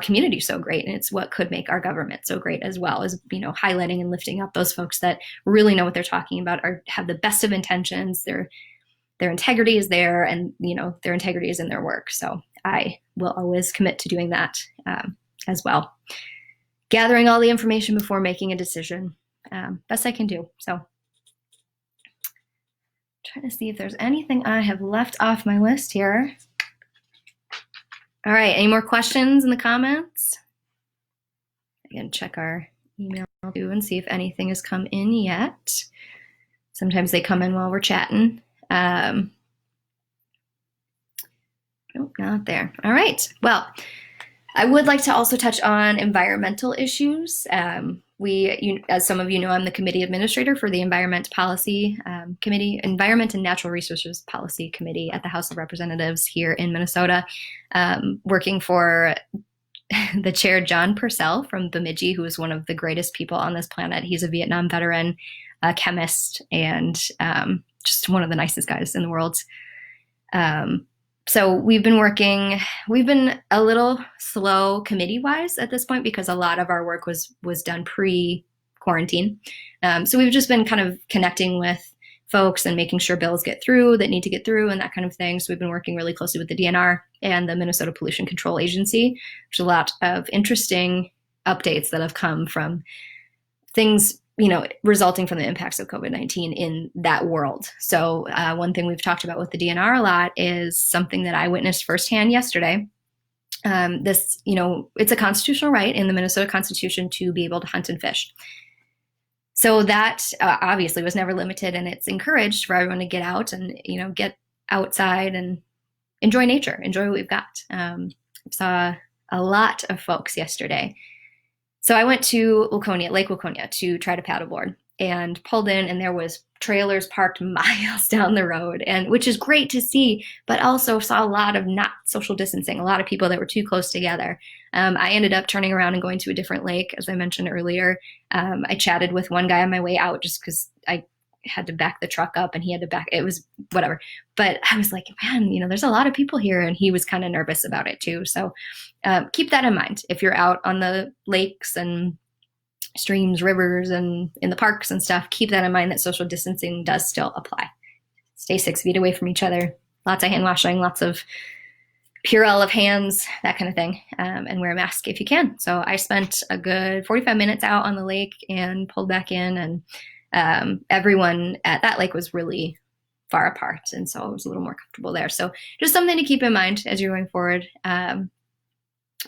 community so great. And it's what could make our government so great as well, is, highlighting and lifting up those folks that really know what they're talking about, have the best of intentions. Their integrity is there, and, their integrity is in their work. So I will always commit to doing that as well. Gathering all the information before making a decision, best I can do. So trying to see if there's anything I have left off my list here. All right, any more questions in the comments? Again, check our email too and see if anything has come in yet. Sometimes they come in while we're chatting. Nope, not there. All right, well, I would like to also touch on environmental issues. As some of you know, I'm the committee administrator for the Environment Policy Committee, Environment and Natural Resources Policy Committee at the House of Representatives here in Minnesota, working for the chair, John Purcell from Bemidji, who is one of the greatest people on this planet. He's a Vietnam veteran, a chemist, and just one of the nicest guys in the world. So we've been a little slow committee-wise at this point because a lot of our work was done pre-quarantine. So we've just been kind of connecting with folks and making sure bills get through that need to get through and that kind of thing. So we've been working really closely with the DNR and the Minnesota Pollution Control Agency. There's a lot of interesting updates that have come from things, resulting from the impacts of COVID-19 in that world. So one thing we've talked about with the DNR a lot is something that I witnessed firsthand yesterday. It's a constitutional right in the Minnesota Constitution to be able to hunt and fish. So that obviously was never limited, and it's encouraged for everyone to get out and, get outside and enjoy nature, enjoy what we've got. Saw a lot of folks yesterday. So I went to Lake Waconia to try to paddleboard and pulled in, and there was trailers parked miles down the road, and which is great to see, but also saw a lot of not social distancing, a lot of people that were too close together. I ended up turning around and going to a different lake, as I mentioned earlier. I chatted with one guy on my way out just because I had to back the truck up and he had to back, it was whatever. But I was like, man, there's a lot of people here, and he was kind of nervous about it too. So keep that in mind. If you're out on the lakes and streams, rivers, and in the parks and stuff, keep that in mind that social distancing does still apply. Stay 6 feet away from each other, lots of hand washing, lots of Purell of hands, that kind of thing, and wear a mask if you can. So I spent a good 45 minutes out on the lake and pulled back in, and everyone at that lake was really far apart, and so it was a little more comfortable there. So just something to keep in mind as you're going forward.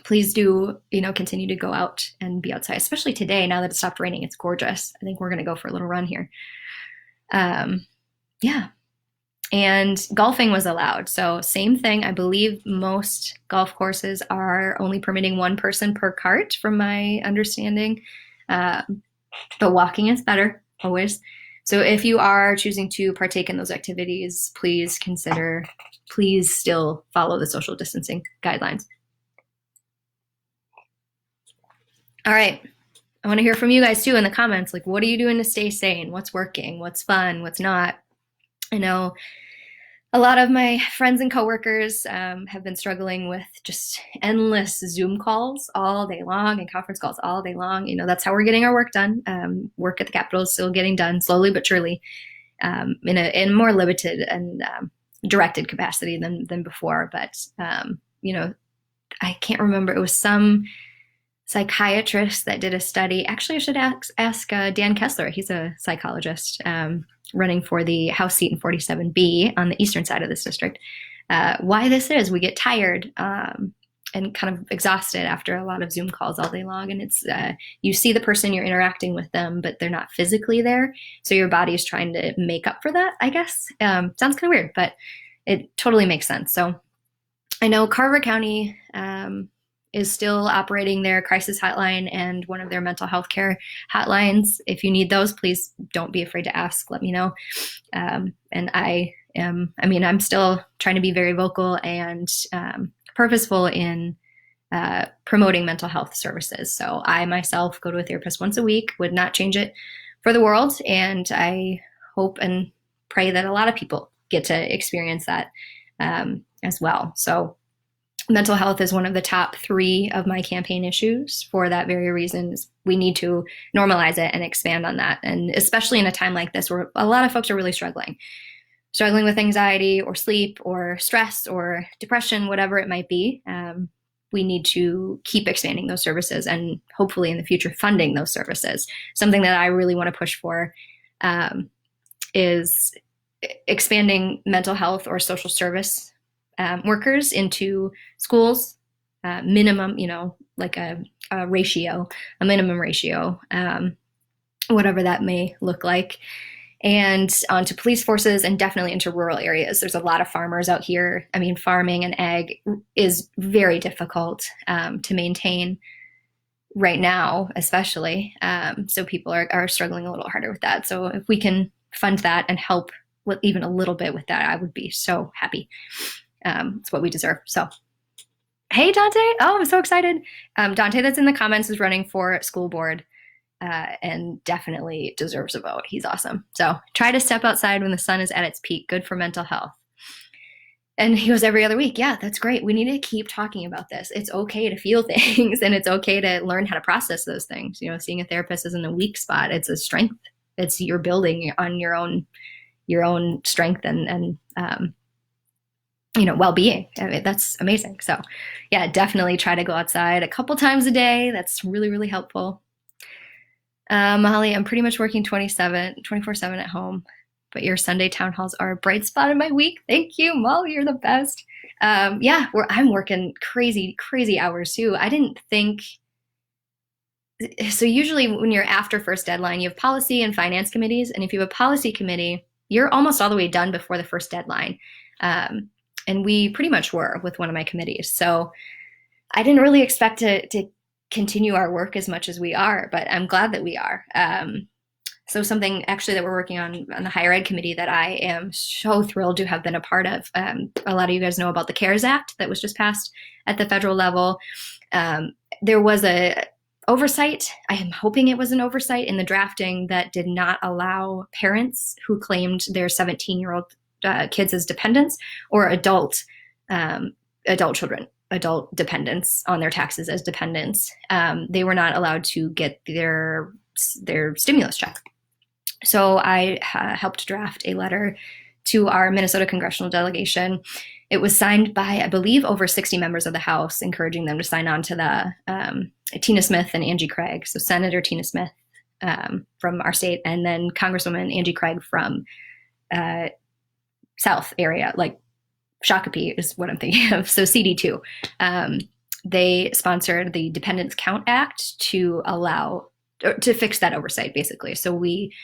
Please do, continue to go out and be outside, especially today. Now that it stopped raining, it's gorgeous. I think we're going to go for a little run here. Yeah. And golfing was allowed. So same thing. I believe most golf courses are only permitting one person per cart, from my understanding. But walking is better, always. So if you are choosing to partake in those activities, please still follow the social distancing guidelines. All right. I want to hear from you guys too in the comments. Like, what are you doing to stay sane? What's working? What's fun? What's not? I know a lot of my friends and coworkers have been struggling with just endless Zoom calls all day long and conference calls all day long. That's how we're getting our work done. Work at the Capitol is still getting done slowly but surely, in a more limited and directed capacity than before. But I can't remember. It was some psychiatrist that did a study. Actually, I should ask Dan Kessler. He's a psychologist running for the House seat in 47B on the eastern side of this district. Why this is, we get tired and kind of exhausted after a lot of Zoom calls all day long. And it's you see the person, you're interacting with them, but they're not physically there. So your body is trying to make up for that, I guess. Sounds kind of weird, but it totally makes sense. So I know Carver County is still operating their crisis hotline and one of their mental health care hotlines. If you need those, please don't be afraid to ask. Let me know. And I'm still trying to be very vocal and purposeful in promoting mental health services. So I myself go to a therapist once a week, would not change it for the world. And I hope and pray that a lot of people get to experience that as well. So mental health is one of the top 3 of my campaign issues for that very reason. We need to normalize it and expand on that. And especially in a time like this where a lot of folks are really struggling with anxiety or sleep or stress or depression, whatever it might be. We need to keep expanding those services and hopefully in the future funding those services. Something that I really want to push for is expanding mental health or social service workers into schools, minimum, like a ratio, a minimum ratio, whatever that may look like, and onto police forces, and definitely into rural areas. There's a lot of farmers out here. I mean, farming and ag is very difficult to maintain right now, especially. So people are struggling a little harder with that. So if we can fund that and help with even a little bit with that, I would be so happy. It's what we deserve. So, hey, Dante. Oh, I'm so excited. Dante, that's in the comments, is running for school board. And definitely deserves a vote. He's awesome. So try to step outside when the sun is at its peak. Good for mental health. And he goes every other week. Yeah, that's great. We need to keep talking about this. It's okay to feel things, and it's okay to learn how to process those things. Seeing a therapist isn't a weak spot. It's a strength. It's you're building on your own strength and well-being. I mean, that's amazing. So yeah, definitely try to go outside a couple times a day. That's really, really helpful. Molly, I'm pretty much working 24/7 at home, but your Sunday town halls are a bright spot in my week. Thank you, Molly. You're the best. Yeah, I'm working crazy, crazy hours too. I didn't think. So usually when you're after first deadline, you have policy and finance committees. And if you have a policy committee, you're almost all the way done before the first deadline. And we pretty much were with one of my committees. So I didn't really expect to continue our work as much as we are, but I'm glad that we are. So something actually that we're working on the higher ed committee that I am so thrilled to have been a part of. A lot of you guys know about the CARES Act that was just passed at the federal level. There was a oversight. I am hoping it was an oversight in the drafting that did not allow parents who claimed their 17-year-old kids as dependents or adult children, adult dependents on their taxes as dependents. They were not allowed to get their stimulus check. So I helped draft a letter to our Minnesota congressional delegation. It was signed by, I believe, over 60 members of the House, encouraging them to sign on to the Tina Smith and Angie Craig. So Senator Tina Smith from our state, and then Congresswoman Angie Craig from South area, like Shakopee is what I'm thinking of. So CD2. They sponsored the Dependents Count Act to fix that oversight, basically. So we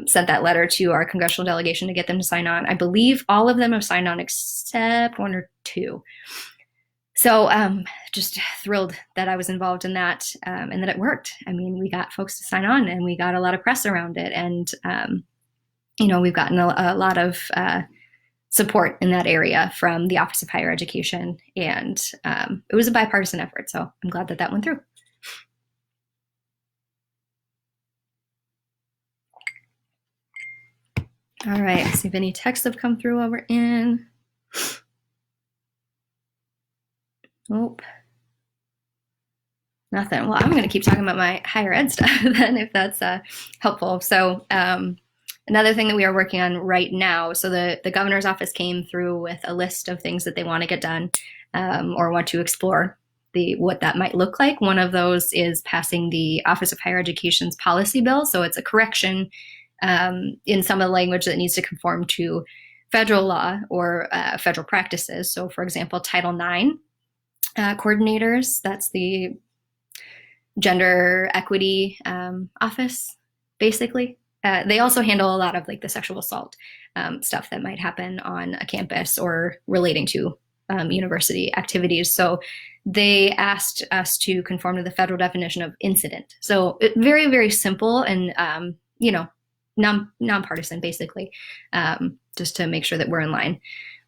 sent that letter to our congressional delegation to get them to sign on. I believe all of them have signed on except one or two. So just thrilled that I was involved in that and that it worked. I mean, we got folks to sign on and we got a lot of press around it. And, we've gotten a lot of support in that area from the Office of Higher Education. And it was a bipartisan effort. So I'm glad that that went through. All right, see if any texts have come through while we're in. Nope. Nothing. Well, I'm going to keep talking about my higher ed stuff then, if that's helpful. So another thing that we are working on right now, so the governor's office came through with a list of things that they want to get done or want to explore what that might look like. One of those is passing the Office of Higher Education's policy bill. So it's a correction in some of the language that needs to conform to federal law or federal practices. So for example, Title IX coordinators, that's the gender equity office, basically. They also handle a lot of like the sexual assault stuff that might happen on a campus or relating to university activities. So they asked us to conform to the federal definition of incident. So very, very simple and, nonpartisan, basically, just to make sure that we're in line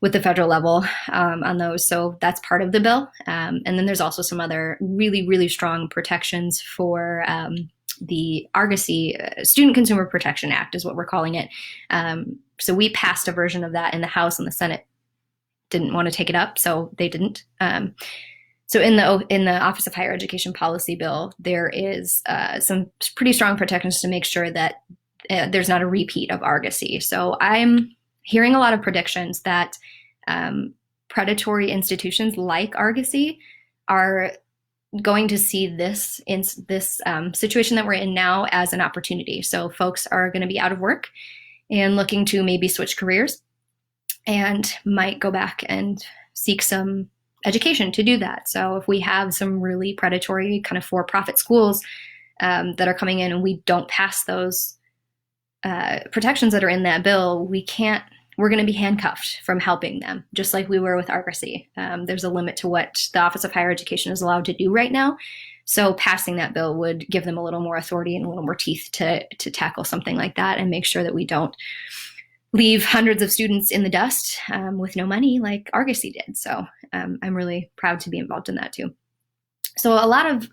with the federal level on those. So that's part of the bill. And then there's also some other really, really strong protections for the Argosy Student Consumer Protection Act is what we're calling it. So we passed a version of that in the House, and the Senate didn't want to take it up, so they didn't. So in the Office of Higher Education policy bill, there is some pretty strong protections to make sure that there's not a repeat of Argosy. So I'm hearing a lot of predictions that predatory institutions like Argosy are going to see this situation that we're in now as an opportunity. So folks are going to be out of work, and looking to maybe switch careers, and might go back and seek some education to do that. So if we have some really predatory kind of for-profit schools that are coming in and we don't pass those protections that are in that bill, we're going to be handcuffed from helping them, just like we were with Argosy. There's a limit to what the Office of Higher Education is allowed to do right now. So passing that bill would give them a little more authority and a little more teeth to tackle something like that and make sure that we don't leave hundreds of students in the dust with no money like Argosy did. So I'm really proud to be involved in that too. So a lot of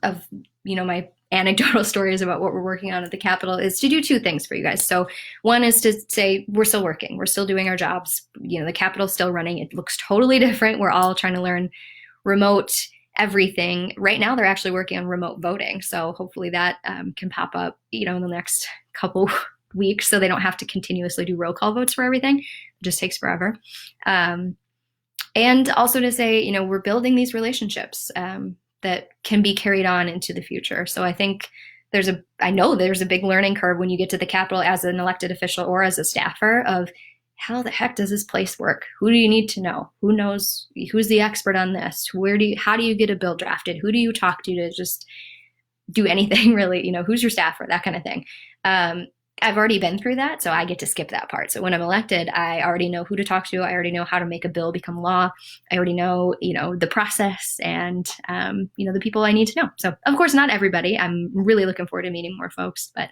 my anecdotal stories about what we're working on at the Capitol is to do two things for you guys. So one is to say we're still working, we're still doing our jobs. The Capitol's still running. It looks totally different. We're all trying to learn remote everything. Right now, they're actually working on remote voting. So hopefully that can pop up, in the next couple weeks, so they don't have to continuously do roll call votes for everything. It just takes forever. And also to say, we're building these relationships that can be carried on into the future. So I think I know there's a big learning curve when you get to the Capitol as an elected official or as a staffer of how the heck does this place work? Who do you need to know? Who knows? Who's the expert on this? How do you get a bill drafted? Who do you talk to just do anything really? Who's your staffer? That kind of thing. I've already been through that, so I get to skip that part. So when I'm elected, I already know who to talk to. I already know how to make a bill become law. I already know, the process and, the people I need to know. So of course, not everybody. I'm really looking forward to meeting more folks, but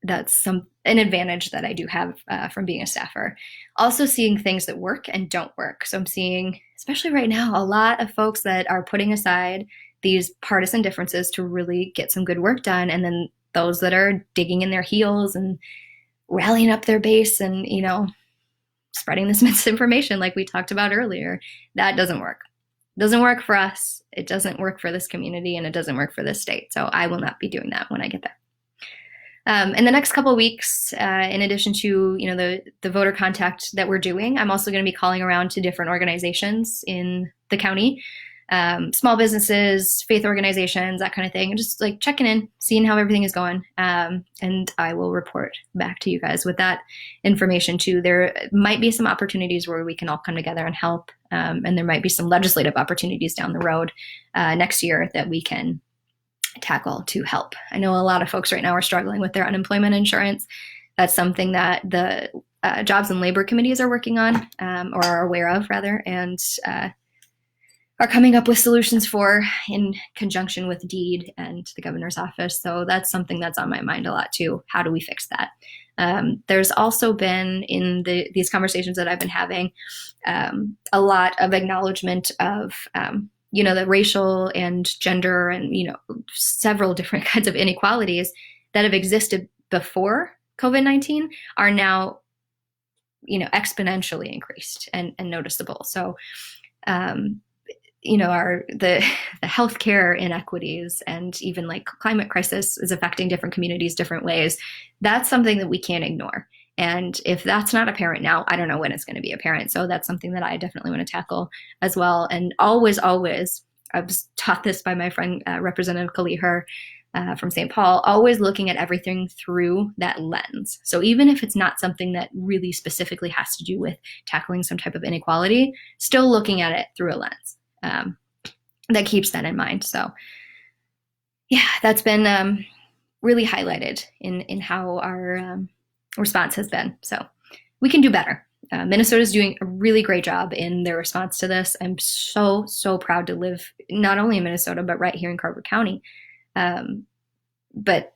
that's an advantage that I do have from being a staffer. Also seeing things that work and don't work. So I'm seeing, especially right now, a lot of folks that are putting aside these partisan differences to really get some good work done, and then those that are digging in their heels and rallying up their base and, spreading this misinformation like we talked about earlier. That doesn't work. It doesn't work for us. It doesn't work for this community, and it doesn't work for this state. So I will not be doing that when I get there. In the next couple of weeks, in addition to, the voter contact that we're doing, I'm also going to be calling around to different organizations in the county. Small businesses, faith organizations, that kind of thing, and just like checking in, seeing how everything is going. And I will report back to you guys with that information too. There might be some opportunities where we can all come together and help. And there might be some legislative opportunities down the road next year that we can tackle to help. I know a lot of folks right now are struggling with their unemployment insurance. That's something that the Jobs and Labor Committees are working on, or are aware of rather, and are coming up with solutions for in conjunction with DEED and the governor's office. So that's something that's on my mind a lot too. How do we fix that? There's also been in these conversations that I've been having a lot of acknowledgement of the racial and gender and several different kinds of inequalities that have existed before COVID-19 are now exponentially increased and noticeable. So the healthcare inequities and even like climate crisis is affecting different communities different ways. That's something that we can't ignore. And if that's not apparent now, I don't know when it's going to be apparent. So that's something that I definitely want to tackle as well. And always, I was taught this by my friend, Representative Kaliher from St. Paul, always looking at everything through that lens. So even if it's not something that really specifically has to do with tackling some type of inequality, still looking at it through a lens. That keeps that in mind. So yeah, that's been really highlighted in how our response has been. So we can do better. Minnesota's doing a really great job in their response to this. I'm so, so proud to live not only in Minnesota, but right here in Carver County. But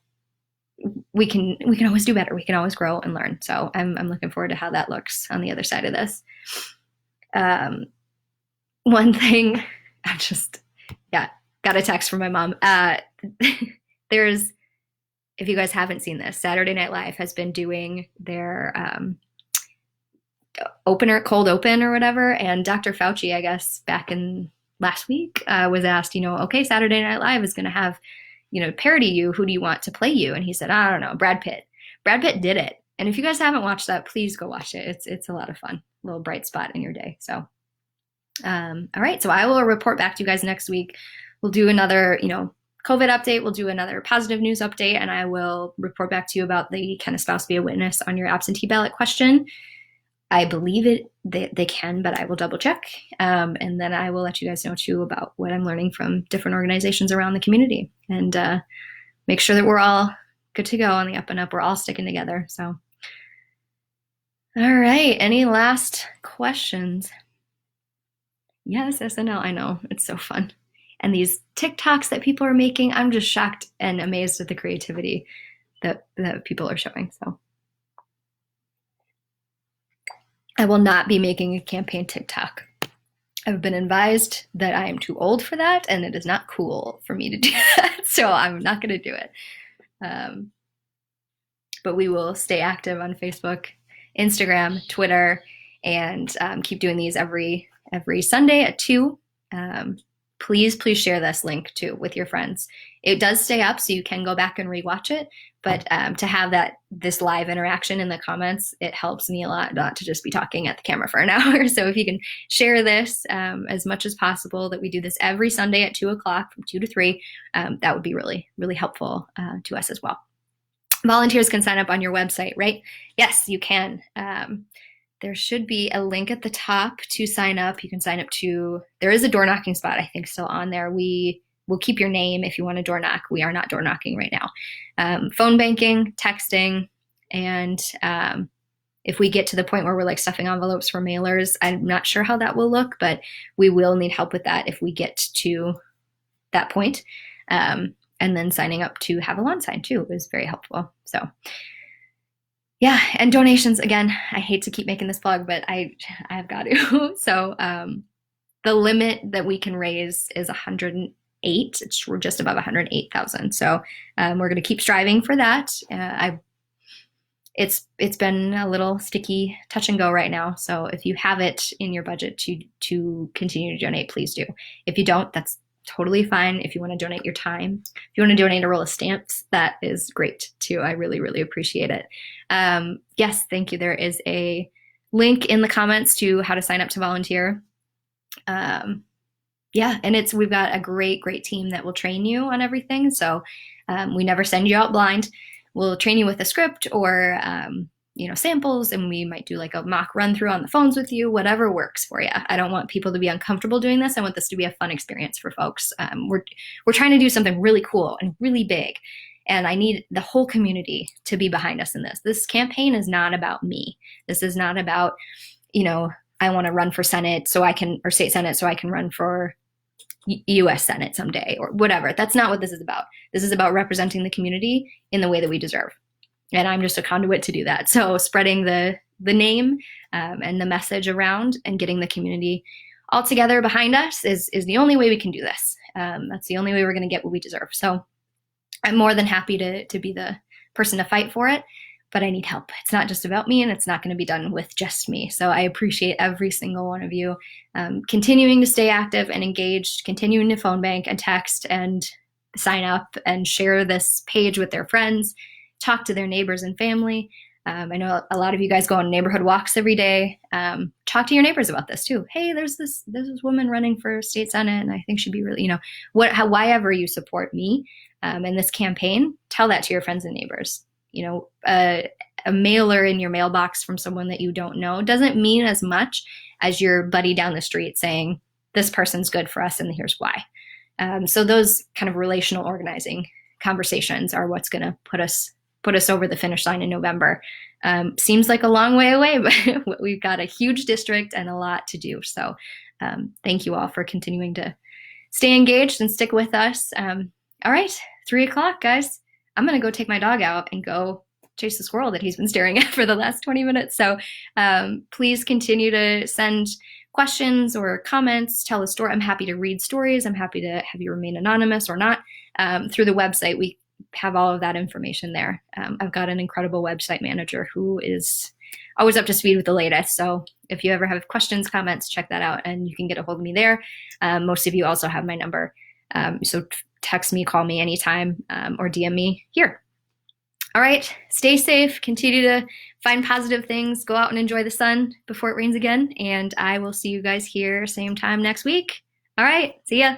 we can always do better. We can always grow and learn. So I'm looking forward to how that looks on the other side of this. One thing, got a text from my mom. If you guys haven't seen this, Saturday Night Live has been doing their cold open or whatever. And Dr. Fauci, I guess, back in last week was asked, okay, Saturday Night Live is going to have, parody you. Who do you want to play you? And he said, I don't know, Brad Pitt. Brad Pitt did it. And if you guys haven't watched that, please go watch it. It's a lot of fun, a little bright spot in your day. So. All right, so I will report back to you guys next week. We'll do another, COVID update. We'll do another positive news update, and I will report back to you about the can a spouse be a witness on your absentee ballot question. I believe they can, but I will double check. And then I will let you guys know too about what I'm learning from different organizations around the community, and make sure that we're all good to go on the up and up. We're all sticking together. So, all right. Any last questions? Yes, SNL. I know. It's so fun. And these TikToks that people are making, I'm just shocked and amazed at the creativity that people are showing. So I will not be making a campaign TikTok. I've been advised that I am too old for that, and it is not cool for me to do that. So I'm not going to do it. But we will stay active on Facebook, Instagram, Twitter, and keep doing these every Sunday at 2. Please share this link too with your friends. It does stay up, so you can go back and rewatch it. But to have this live interaction in the comments, it helps me a lot not to just be talking at the camera for an hour. So if you can share this as much as possible, that we do this every Sunday at 2 o'clock from 2 to 3, that would be really, really helpful to us as well. Volunteers can sign up on your website, right? Yes, you can. There should be a link at the top to sign up. You can sign up there is a door knocking spot, I think, still on there. We'll keep your name if you want to door knock. We are not door knocking right now. Phone banking, texting, and if we get to the point where we're like stuffing envelopes for mailers, I'm not sure how that will look, but we will need help with that if we get to that point. And then signing up to have a lawn sign too is very helpful. So yeah, and donations, again, I hate to keep making this plug, but I've got to. So the limit that we can raise is 108. We're just above 108,000. So we're going to keep striving for that. It's been a little sticky touch and go right now. So if you have it in your budget to continue to donate, please do. If you don't, that's totally fine. If you want to donate your time, if you want to donate a roll of stamps, that is great too. I really, really appreciate it. Yes, thank you. There is a link in the comments to how to sign up to volunteer. Yeah, and we've got a great team that will train you on everything. So we never send you out blind. We'll train you with a script or samples, and we might do like a mock run through on the phones with you, whatever works for you. I don't want people to be uncomfortable doing this. I want this to be a fun experience for folks. We're trying to do something really cool and really big, and I need the whole community to be behind us in this. This campaign is not about me. This is not about, I want to run for Senate or state Senate so I can run for U.S. Senate someday or whatever. That's not what this is about. This is about representing the community in the way that we deserve. And I'm just a conduit to do that. So spreading the name and the message around and getting the community all together behind us is the only way we can do this. That's the only way we're going to get what we deserve. So I'm more than happy to be the person to fight for it, but I need help. It's not just about me, and it's not going to be done with just me. So I appreciate every single one of you continuing to stay active and engaged, continuing to phone bank and text and sign up and share this page with their friends. Talk to their neighbors and family. I know a lot of you guys go on neighborhood walks every day. Talk to your neighbors about this too. Hey, there's this woman running for state senate, and I think she'd be really, whyever you support me in this campaign, tell that to your friends and neighbors. A mailer in your mailbox from someone that you don't know doesn't mean as much as your buddy down the street saying, this person's good for us and here's why. So those kind of relational organizing conversations are what's going to put us over the finish line in November. Seems like a long way away, but we've got a huge district and a lot to do. So thank you all for continuing to stay engaged and stick with us. All right, 3 o'clock, guys. I'm going to go take my dog out and go chase the squirrel that he's been staring at for the last 20 minutes. So please continue to send questions or comments, tell a story. I'm happy to read stories. I'm happy to have you remain anonymous or not. Through the website, we have all of that information there. I've got an incredible website manager who is always up to speed with the latest. So if you ever have questions, comments, check that out and you can get a hold of me there. Most of you also have my number. So text me, call me anytime, or DM me here. All right, stay safe, continue to find positive things, go out and enjoy the sun before it rains again, and I will see you guys here same time next week. All right, see ya.